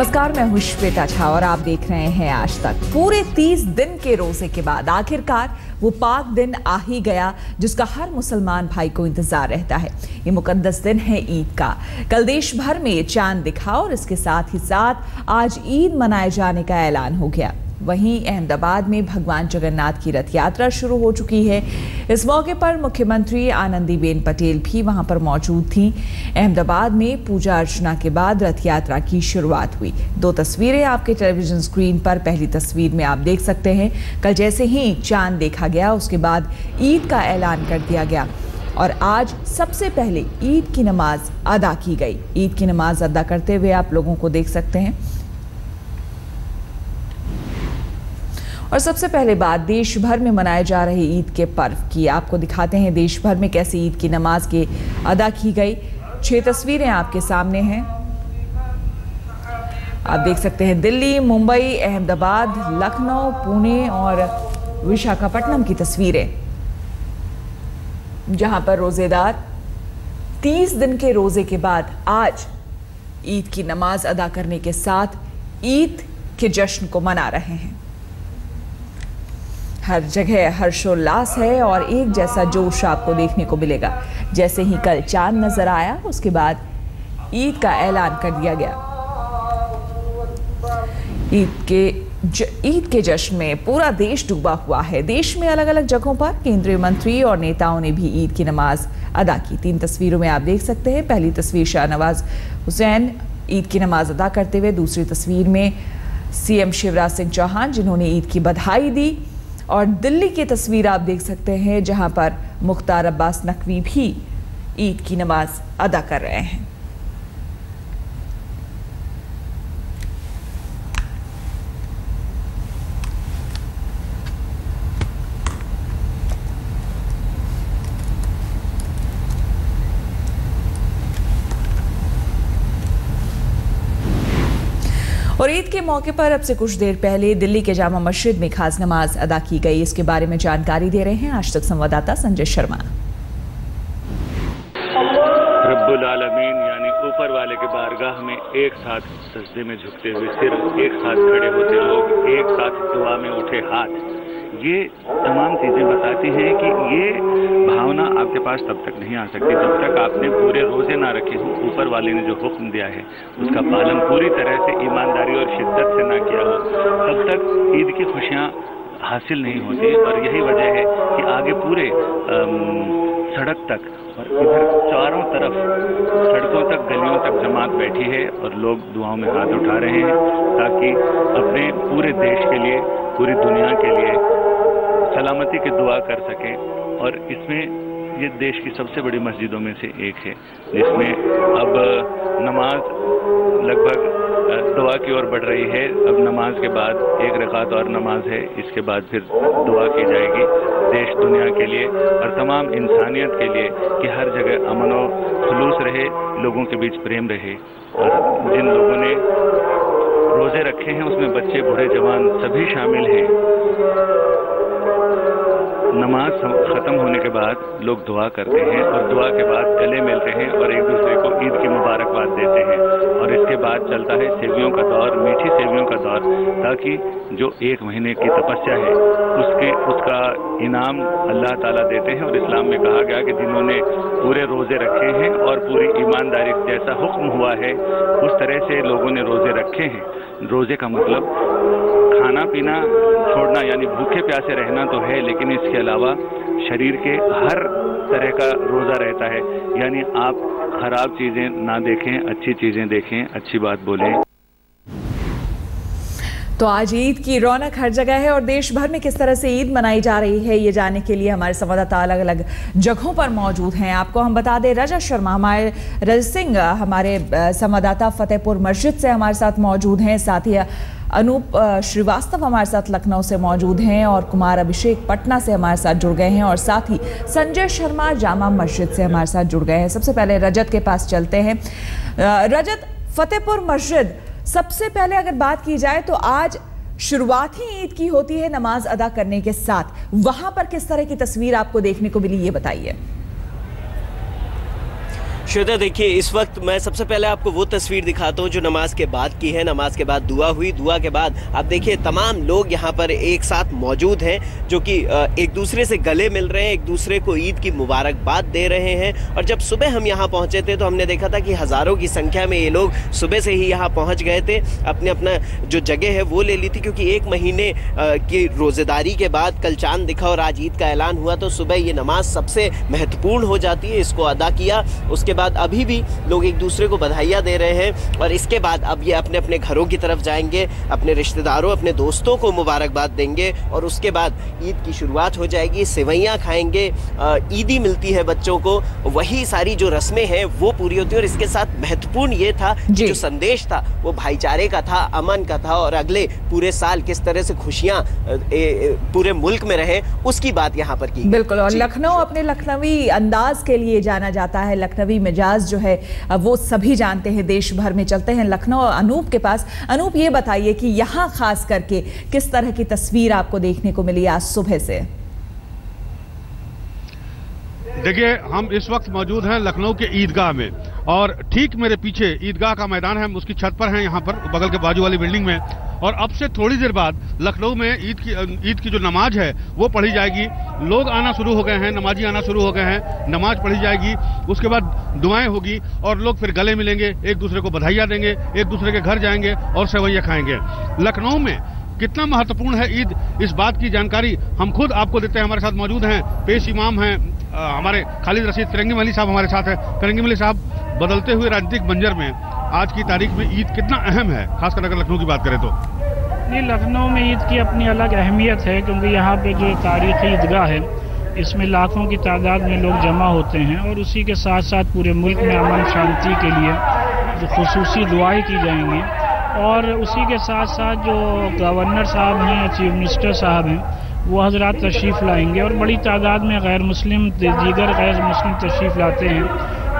नमस्कार, मैं हूं श्वेता झा और आप देख रहे हैं आज तक। पूरे 30 दिन के रोजे के बाद आखिरकार वो पाक दिन आ ही गया जिसका हर मुसलमान भाई को इंतजार रहता है। ये मुकद्दस दिन है ईद का। कल देश भर में चांद दिखा और इसके साथ ही साथ आज ईद मनाए जाने का ऐलान हो गया। वहीं अहमदाबाद में भगवान जगन्नाथ की रथ यात्रा शुरू हो चुकी है। इस मौके पर मुख्यमंत्री आनंदीबेन पटेल भी वहां पर मौजूद थीं। अहमदाबाद में पूजा अर्चना के बाद रथ यात्रा की शुरुआत हुई। दो तस्वीरें आपके टेलीविजन स्क्रीन पर। पहली तस्वीर में आप देख सकते हैं कल जैसे ही चांद देखा गया उसके बाद ईद का ऐलान कर दिया गया और आज सबसे पहले ईद की नमाज अदा की गई। ईद की नमाज अदा करते हुए आप लोगों को देख सकते हैं। और सबसे पहले बात देश भर में मनाए जा रहे ईद के पर्व की आपको दिखाते हैं। देश भर में कैसे ईद की नमाज के अदा की गई। 6 तस्वीरें आपके सामने हैं। आप देख सकते हैं दिल्ली, मुंबई, अहमदाबाद, लखनऊ, पुणे और विशाखापट्टनम की तस्वीरें, जहां पर रोजेदार 30 दिन के रोजे के बाद आज ईद की नमाज अदा करने के साथ ईद के जश्न को मना रहे हैं। हर जगह हर्षोल्लास है और एक जैसा जोश आपको देखने को मिलेगा। जैसे ही कल चांद नजर आया उसके बाद ईद का ऐलान कर दिया गया। ईद के जश्न में पूरा देश डूबा हुआ है। देश में अलग अलग जगहों पर केंद्रीय मंत्री और नेताओं ने भी ईद की नमाज अदा की। 3 तस्वीरों में आप देख सकते हैं। पहली तस्वीर शाहनवाज हुसैन ईद की नमाज अदा करते हुए, दूसरी तस्वीर में सीएम शिवराज सिंह चौहान जिन्होंने ईद की बधाई दी, और दिल्ली की तस्वीर आप देख सकते हैं जहां पर मुख्तार अब्बास नकवी भी ईद की नमाज अदा कर रहे हैं। और ईद के मौके पर अब से कुछ देर पहले दिल्ली के जामा मस्जिद में खास नमाज अदा की गई। इसके बारे में जानकारी दे रहे हैं आज तक संवाददाता संजय शर्मा। रब्बुल आलमीन यानी ऊपर वाले के बारगाह में एक साथ सजदे में झुकते हुए सिर, एक साथ खड़े होते लोग, एक साथ दुआ में उठे हाथ, ये तमाम चीज़ें बताती हैं कि ये भावना आपके पास तब तक नहीं आ सकती जब तक आपने पूरे रोजे ना रखे हों। ऊपर वाले ने जो हुक्म दिया है उसका पालन पूरी तरह से ईमानदारी और शिद्दत से ना किया हो, तब तक ईद की खुशियाँ हासिल नहीं होती। और यही वजह है कि आगे पूरे सड़क तक और इधर चारों तरफ सड़कों तक, गलियों तक जमात बैठी है और लोग दुआओं में हाथ उठा रहे हैं ताकि अपने पूरे देश के लिए, पूरी दुनिया के लिए सलामती की दुआ कर सकें। और इसमें ये देश की सबसे बड़ी मस्जिदों में से एक है जिसमें अब नमाज लगभग दुआ की ओर बढ़ रही है। अब नमाज के बाद एक रकात और नमाज है, इसके बाद फिर दुआ की जाएगी देश दुनिया के लिए और तमाम इंसानियत के लिए कि हर जगह अमन और खुलूस रहे, लोगों के बीच प्रेम रहे। और जिन लोगों ने रोजे रखे हैं उसमें बच्चे, बूढ़े, जवान सभी शामिल हैं। नमाज ख़त्म होने के बाद लोग दुआ करते हैं और दुआ के बाद गले मिलते हैं और एक दूसरे को ईद की मुबारकबाद देते हैं। और इसके बाद चलता है सेवियों का दौर, मीठी सेवियों का दौर, ताकि जो 1 महीने की तपस्या है उसका इनाम अल्लाह ताला देते हैं। और इस्लाम में कहा गया कि जिन्होंने पूरे रोज़े रखे हैं और पूरी ईमानदारी जैसा हुक्म हुआ है उस तरह से लोगों ने रोज़े रखे हैं। रोज़े का मतलब खाना पीना छोड़ना यानी भूखे प्यासे रहना तो है, लेकिन इसके अलावा शरीर के हर तरह का रोज़ा रहता है। यानी आप खराब चीज़ें ना देखें, अच्छी चीज़ें देखें, अच्छी बात बोलें। तो आज ईद की रौनक हर जगह है और देश भर में किस तरह से ईद मनाई जा रही है ये जानने के लिए हमारे संवाददाता अलग अलग जगहों पर मौजूद हैं। आपको हम बता दें रजत शर्मा, रजत सिंह हमारे संवाददाता फतेहपुर मस्जिद से हमारे साथ मौजूद हैं। साथ ही अनूप श्रीवास्तव हमारे साथ लखनऊ से मौजूद हैं और कुमार अभिषेक पटना से हमारे साथ जुड़ गए हैं और साथ ही संजय शर्मा जामा मस्जिद से हमारे साथ जुड़ गए हैं। सबसे पहले रजत के पास चलते हैं। रजत, फतेहपुर मस्जिद, सबसे पहले अगर बात की जाए तो आज शुरुआत ही ईद की होती है नमाज अदा करने के साथ, वहां पर किस तरह की तस्वीर आपको देखने को मिली ये बताइए। श्वेता, देखिए इस वक्त मैं सबसे पहले आपको वो तस्वीर दिखाता हूँ जो नमाज के बाद की है। नमाज के बाद दुआ हुई, दुआ के बाद आप देखिए तमाम लोग यहाँ पर एक साथ मौजूद हैं जो कि एक दूसरे से गले मिल रहे हैं, एक दूसरे को ईद की मुबारकबाद दे रहे हैं। और जब सुबह हम यहाँ पहुँचे थे तो हमने देखा था कि हज़ारों की संख्या में ये लोग सुबह से ही यहाँ पहुँच गए थे, अपने अपना जो जगह है वो ले ली थी, क्योंकि 1 महीने की रोज़ेदारी के बाद कल चाँद दिखा और आज ईद का ऐलान हुआ, तो सुबह ये नमाज सबसे महत्वपूर्ण हो जाती है। इसको अदा किया, उसके बाद अभी भी लोग एक दूसरे को बधाइयाँ दे रहे हैं और इसके बाद अब ये अपने अपने घरों की तरफ जाएंगे, अपने रिश्तेदारों, अपने दोस्तों को मुबारकबाद देंगे और उसके बाद ईद की शुरुआत हो जाएगी। सेवैयाँ खाएंगे, ईदी मिलती है बच्चों को, वही सारी जो रस्में हैं वो पूरी होती है। और इसके साथ महत्वपूर्ण ये था कि जो संदेश था वो भाईचारे का था, अमन का था और अगले पूरे साल किस तरह से खुशियाँ पूरे मुल्क में रहे उसकी बात यहाँ पर की। बिल्कुल। और लखनऊ अपने लखनवी अंदाज के लिए जाना जाता है। लखनवी मिजाज जो है वो सभी जानते हैं, देश भर में चलते हैं। लखनऊ अनूप के पास। अनूप, ये बताइए कि यहाँ खास करके किस तरह की तस्वीर आपको देखने को मिली आज सुबह से? देखिए, हम इस वक्त मौजूद हैं लखनऊ के ईदगाह में और ठीक मेरे पीछे ईदगाह का मैदान है, हम उसकी छत पर हैं, यहाँ पर बगल के बाजू वाली बिल्डिंग में। और अब से थोड़ी देर बाद लखनऊ में ईद की जो नमाज है वो पढ़ी जाएगी। लोग आना शुरू हो गए हैं, नमाजी आना शुरू हो गए हैं, नमाज पढ़ी जाएगी, उसके बाद दुआएं होगी और लोग फिर गले मिलेंगे, एक दूसरे को बधाइयाँ देंगे, एक दूसरे के घर जाएंगे और सेवैयाँ खाएंगे। लखनऊ में कितना महत्वपूर्ण है ईद, इस बात की जानकारी हम खुद आपको देते हैं। हमारे साथ मौजूद हैं पेश इमाम हैं हमारे खालिद रशीद फिरंगी मली साहब हमारे साथ है। फिरंगी मली साहब, बदलते हुए राजनीतिक मंजर में आज की तारीख में ईद कितना अहम है, खासकर अगर लखनऊ की बात करें तो? नहीं, लखनऊ में ईद की अपनी अलग अहमियत है, क्योंकि यहाँ पे जो तारीखी ईदगाह है इसमें लाखों की तादाद में लोग जमा होते हैं और उसी के साथ साथ पूरे मुल्क में अमन शांति के लिए जो खुसूसी दुआएं की जाएंगी और उसी के साथ साथ जो गवर्नर साहब हैं, चीफ मिनिस्टर साहब हैं, वो हजरात तशरीफ़ लाएंगे और बड़ी तादाद में गैर मुस्लिम दीगर गैर मुस्लिम तशरीफ़ लाते हैं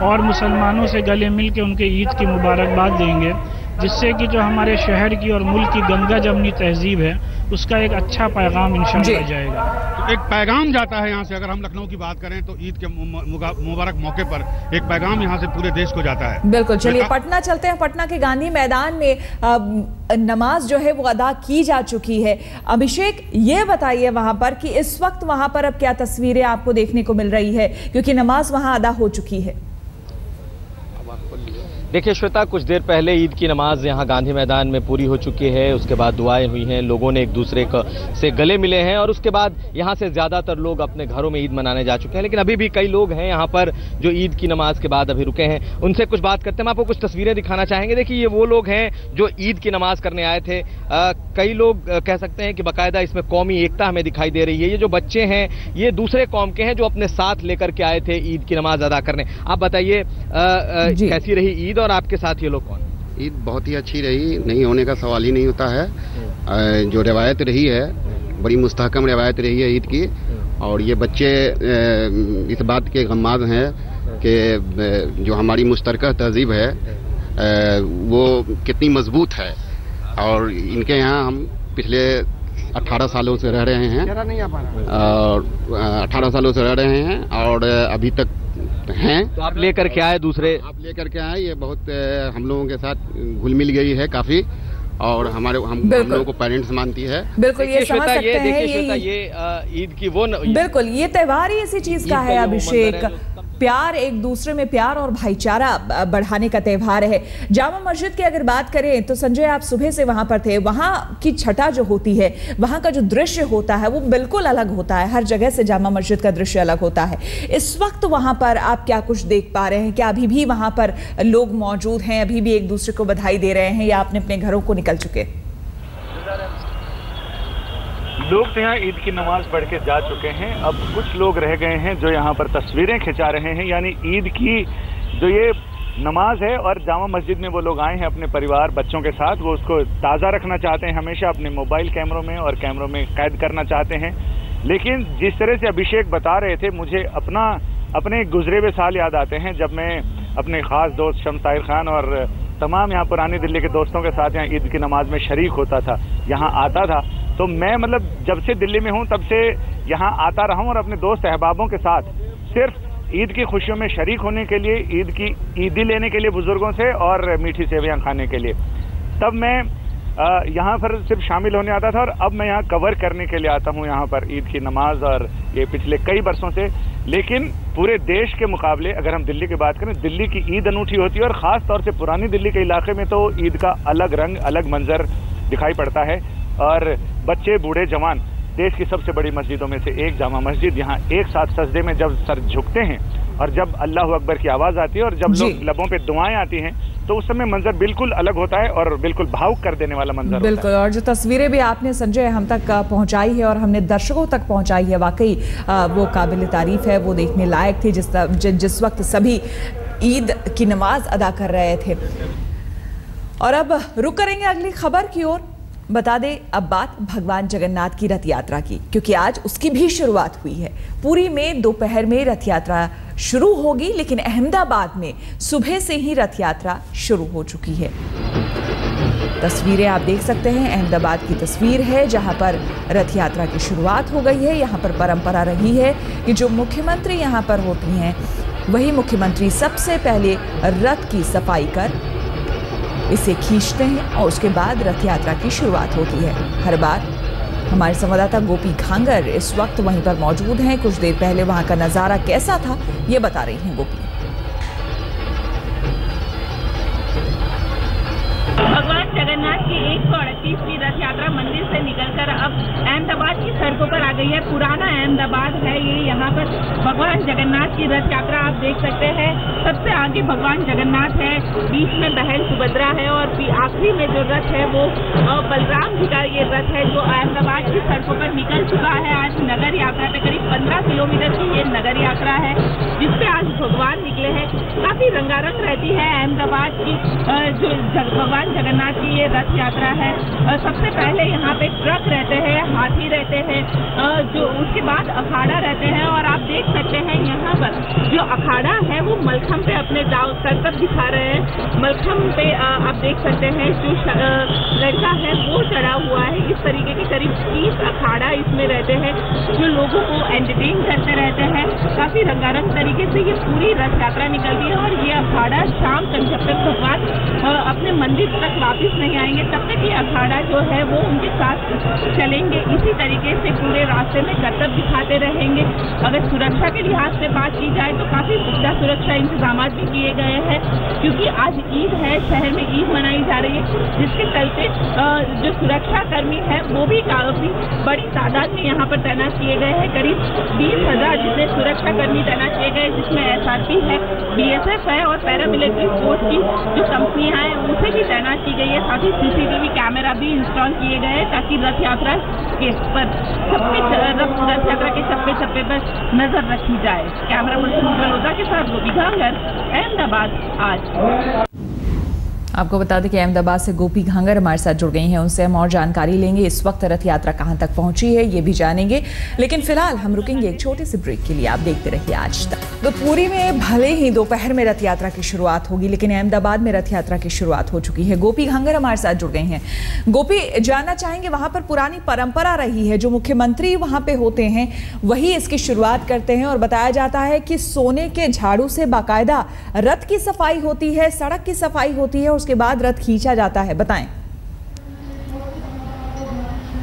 और मुसलमानों से गले मिल के उनके ईद की मुबारकबाद देंगे, जिससे कि जो हमारे शहर की और मुल्क की गंगा जमनी तहजीब है उसका एक अच्छा पैगाम इंशाअल्लाह जाएगा। तो एक पैगाम जाता है यहाँ से, अगर हम लखनऊ की बात करें तो ईद के मुबारक मौके पर एक पैगाम यहाँ से पूरे देश को जाता है। बिल्कुल। चलिए पटना चलते हैं। पटना के गांधी मैदान में नमाज जो है वो अदा की जा चुकी है। अभिषेक, ये बताइए वहां पर कि इस वक्त वहां पर अब क्या तस्वीरें आपको देखने को मिल रही है, क्योंकि नमाज वहां अदा हो चुकी है? देखिए श्वेता, कुछ देर पहले ईद की नमाज यहाँ गांधी मैदान में पूरी हो चुकी है। उसके बाद दुआएं हुई हैं, लोगों ने एक दूसरे से गले मिले हैं और उसके बाद यहाँ से ज़्यादातर लोग अपने घरों में ईद मनाने जा चुके हैं। लेकिन अभी भी कई लोग हैं यहाँ पर जो ईद की नमाज के बाद अभी रुके हैं, उनसे कुछ बात करते हैं। हम आपको कुछ तस्वीरें दिखाना चाहेंगे। देखिए, ये वो लोग हैं जो ईद की नमाज करने आए थे। कई लोग कह सकते हैं कि बाकायदा इसमें कौमी एकता हमें दिखाई दे रही है। ये जो बच्चे हैं ये दूसरे कौम के हैं जो अपने साथ लेकर के आए थे ईद की नमाज अदा करने। आप बताइए कैसी रही ईद और आपके साथ ये लोग कौन? ईद बहुत ही अच्छी रही, नहीं होने का सवाल ही नहीं होता है। जो रवायत रही है बड़ी मुस्तहकम रवायत रही है ईद की, और ये बच्चे इस बात के गम्माज़ हैं कि जो हमारी मुश्तरका तहजीब है वो कितनी मजबूत है। और इनके यहाँ हम पिछले 18 सालों से रह रहे हैं और 18 सालों से रह रहे हैं और अभी तक हैं। तो आप लेकर के आए दूसरे? आप लेकर के आए, ये बहुत हम लोगों के साथ घुल मिल गई है काफ़ी और हम लोगों को पेरेंट्स मानती है। बिल्कुल, ये समझ सकते हैं ये ईद की वो बिल्कुल ये त्यौहार ही इसी चीज का है अभिषेक। प्यार, एक दूसरे में प्यार और भाईचारा बढ़ाने का त्यौहार है। जामा मस्जिद की अगर बात करें तो संजय, आप सुबह से वहां पर थे। वहां की छटा जो होती है, वहां का जो दृश्य होता है वो बिल्कुल अलग होता है। हर जगह से जामा मस्जिद का दृश्य अलग होता है। इस वक्त वहां पर आप क्या कुछ देख पा रहे हैं? क्या अभी भी वहां पर लोग मौजूद हैं, अभी भी एक दूसरे को बधाई दे रहे हैं, या अपने अपने घरों को निकल चुके? लोग तो यहाँ ईद की नमाज पढ़ के जा चुके हैं। अब कुछ लोग रह गए हैं जो यहाँ पर तस्वीरें खिंचा रहे हैं, यानी ईद की जो ये नमाज है और जामा मस्जिद में वो लोग आए हैं अपने परिवार बच्चों के साथ। वो उसको ताज़ा रखना चाहते हैं, हमेशा अपने मोबाइल कैमरों में और कैमरों में कैद करना चाहते हैं। लेकिन जिस तरह से अभिषेक बता रहे थे, मुझे अपने गुजरे हुए साल याद आते हैं जब मैं अपने ख़ास दोस्त शमसाइर खान और तमाम यहाँ पुरानी दिल्ली के दोस्तों के साथ यहाँ ईद की नमाज में शरीक होता था, यहाँ आता था। तो मैं जब से दिल्ली में हूँ तब से यहाँ आता रहा हूँ और अपने दोस्त अहबाबों के साथ सिर्फ ईद की खुशियों में शरीक होने के लिए, ईद की ईदी लेने के लिए बुजुर्गों से और मीठी सेवैयां खाने के लिए। तब मैं यहाँ पर सिर्फ शामिल होने आता था और अब मैं यहाँ कवर करने के लिए आता हूँ यहाँ पर ईद की नमाज, और ये पिछले कई बरसों से। लेकिन पूरे देश के मुकाबले अगर हम दिल्ली की बात करें, दिल्ली की ईद अनूठी होती है और ख़ास तौर से पुरानी दिल्ली के इलाके में तो ईद का अलग रंग, अलग मंजर दिखाई पड़ता है। और बच्चे, बूढ़े, जवान, देश की सबसे बड़ी मस्जिदों में से एक जामा मस्जिद, यहाँ एक साथ सजदे में जब सर झुकते हैं और जब अल्लाह अकबर की आवाज़ आती है और जब लोग लबों पे दुआएं आती हैं, तो उस समय मंजर बिल्कुल अलग होता है और बिल्कुल भावुक कर देने वाला मंजर बिल्कुल होता है। और जो तस्वीरें भी आपने संजय हम तक पहुंचाई है और हमने दर्शकों तक पहुंचाई है, वाकई वो काबिल तारीफ है, वो देखने लायक थी। जिस वक्त सभी ईद की नमाज अदा कर रहे थे। और अब रुक करेंगे अगली खबर की ओर। बता दें अब बात भगवान जगन्नाथ की रथ यात्रा की, क्योंकि आज उसकी भी शुरुआत हुई है। पुरी में दोपहर में रथ यात्रा शुरू होगी, लेकिन अहमदाबाद में सुबह से ही रथ यात्रा शुरू हो चुकी है। तस्वीरें आप देख सकते हैं, अहमदाबाद की तस्वीर है जहां पर रथ यात्रा की शुरुआत हो गई है। यहां पर परंपरा रही है कि जो मुख्यमंत्री यहां पर होती हैं, वही मुख्यमंत्री सबसे पहले रथ की सफाई कर इसे खींचते हैं और उसके बाद रथ यात्रा की शुरुआत होती है। हर बार हमारे संवाददाता गोपी घांगर इस वक्त वहीं पर मौजूद हैं। कुछ देर पहले वहां का नजारा कैसा था, ये बता रही हैं गोपी। भगवान जगन्नाथ की 138वीं रथ यात्रा मंदिर से निकलकर अब अहमदाबाद की सड़कों पर आ गई है। पुराना अहमदाबाद है ये। यहाँ पर भगवान जगन्नाथ की रथ यात्रा आप देख सकते हैं। सबसे आगे भगवान जगन्नाथ है, बीच में बहन सुभद्रा है और आखिरी में जो रथ है वो बलराम जी का ये रथ है, जो अहमदाबाद की सड़कों पर निकल चुका है। आज नगर यात्रा पे करीब 15 किलोमीटर की ये नगर यात्रा है, जिसपे आज भगवान निकले हैं। काफी रंगारंग रहती है अहमदाबाद की जो भगवान जगन्नाथ की ये रथ यात्रा है। सबसे पहले यहाँ पे ट्रक रहते हैं, हाथी रहते हैं, जो उसके बाद अखाड़ा रहते हैं। और आप देख सकते हैं यहाँ पर जो अखाड़ा है वो मलखम पे अपने दाव करतब दिखा रहे हैं। मलखम पे आप देख सकते हैं जो लड़का है वो चढ़ा हुआ है। इस तरीके के करीब 30 अखाड़ा इसमें रहते हैं जो लोगों को एंटरटेन करते रहते हैं। काफी रंगारंग तरीके से ये पूरी रथ यात्रा निकलती है और ये अखाड़ा शाम तक, जब तक भगवान अपने मंदिर तक वापस नहीं आएंगे, तब तक ये अखाड़ा जो है वो उनके साथ चलेंगे। इसी तरीके से पूरे रास्ते में करतब दिखाते रहेंगे। अगर सुरक्षा के लिहाज से बात की जाए तो काफी पुख्ता सुरक्षा इंतजाम भी किए गए हैं, क्योंकि आज ईद है, शहर में ईद मनाई जा रही है, जिसके चलते जो सुरक्षा कर्मी है वो भी काफी बड़ी तादाद में यहाँ पर तैनात किए गए हैं। करीब 20,000 जितने सुरक्षा कर्मी तैनात किए गए, जिसमें SRP है, BSF है और पैरामिलिट्री फोर्स की जो कंपनियां हैं उसे भी तैनात की गई है। साथ ही CCTV कैमरा भी इंस्टॉल किए गए हैं ताकि रथ यात्रा के चप्पे चप्पे पर नजर रखी जाए। कैमरा पर्सन बलोदा के साथ गोपी घांगर, अहमदाबाद आज। आपको बता दें कि अहमदाबाद से गोपी घांगर हमारे साथ जुड़ गई हैं, उनसे हम और जानकारी लेंगे। इस वक्त रथ यात्रा कहां तक पहुंची है ये भी जानेंगे, लेकिन फिलहाल हम रुकेंगे एक छोटे से ब्रेक के लिए। आप देखते रहिए आज तक। तो पुरी में भले ही दोपहर में रथ यात्रा की शुरुआत होगी, लेकिन अहमदाबाद में रथ यात्रा की शुरुआत हो चुकी है। गोपी घांगर हमारे साथ जुड़ गई हैं। गोपी, जानना चाहेंगे, वहां पर पुरानी परंपरा रही है, जो मुख्यमंत्री वहां पे होते हैं वही इसकी शुरुआत करते हैं और बताया जाता है कि सोने के झाड़ू से बाकायदा रथ की सफाई होती है, सड़क की सफाई होती है, उसके बाद रथ खींचा जाता है। बताएं।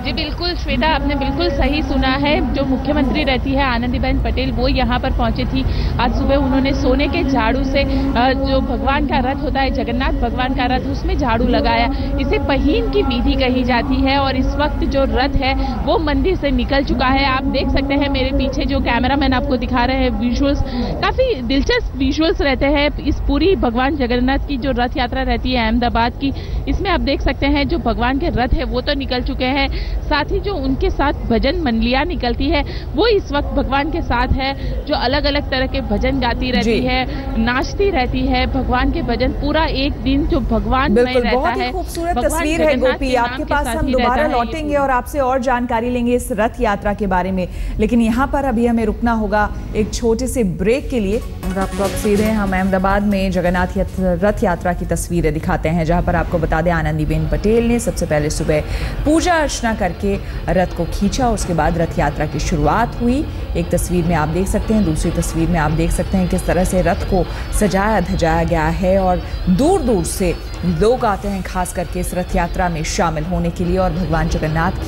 जी बिल्कुल श्वेता, आपने बिल्कुल सही सुना है। जो मुख्यमंत्री रहती है आनंदीबेन पटेल, वो यहाँ पर पहुंची थी। आज सुबह उन्होंने सोने के झाड़ू से जो भगवान का रथ होता है, जगन्नाथ भगवान का रथ, उसमें झाड़ू लगाया। इसे पहिन की विधि कही जाती है और इस वक्त जो रथ है वो मंदिर से निकल चुका है। आप देख सकते हैं मेरे पीछे जो कैमरामैन आपको दिखा रहे हैं विजुअल्स, काफी दिलचस्प विजुअल्स रहते हैं। इस पूरी भगवान जगन्नाथ की जो रथ यात्रा रहती है अहमदाबाद की, इसमें आप देख सकते हैं जो भगवान के रथ है वो तो निकल चुके हैं, साथ ही जो उनके साथ भजन मंडलियां निकलती है वो इस वक्त भगवान के साथ है, जो अलग अलग तरह के भजन गाती रहती है, नाचती रहती है भगवान के भजन। पूरा एक दिन जो भगवान में रहता है। बहुत ही खूबसूरत तस्वीर है गोपी, आपके पास हम दोबारा लौटेंगे और आपसे और जानकारी लेंगे इस रथ यात्रा के बारे में, लेकिन यहाँ पर अभी हमें रुकना होगा एक छोटे से ब्रेक के लिए। और आपको अब सीधे हम अहमदाबाद में जगन्नाथ रथ यात्रा की तस्वीरें दिखाते हैं, जहाँ पर आपको बता दें आनंदीबेन पटेल ने सबसे पहले सुबह पूजा अर्चना कर करके रथ को खींचा। उसके बाद रथ यात्रा की शुरुआत हुई। एक तस्वीर में आप देख सकते हैं, दूसरी तस्वीर में आप देख सकते हैं किस तरह से रथ को सजाया धजाया गया है और दूर दूर से लोग आते हैं खास करके इस रथ यात्रा में शामिल होने के लिए और भगवान जगन्नाथ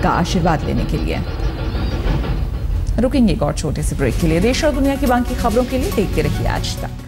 का आशीर्वाद लेने के लिए। रुकेंगे एक और छोटे से ब्रेक के लिए। देश और दुनिया की बाकी खबरों के लिए देखते रहिए आज तक।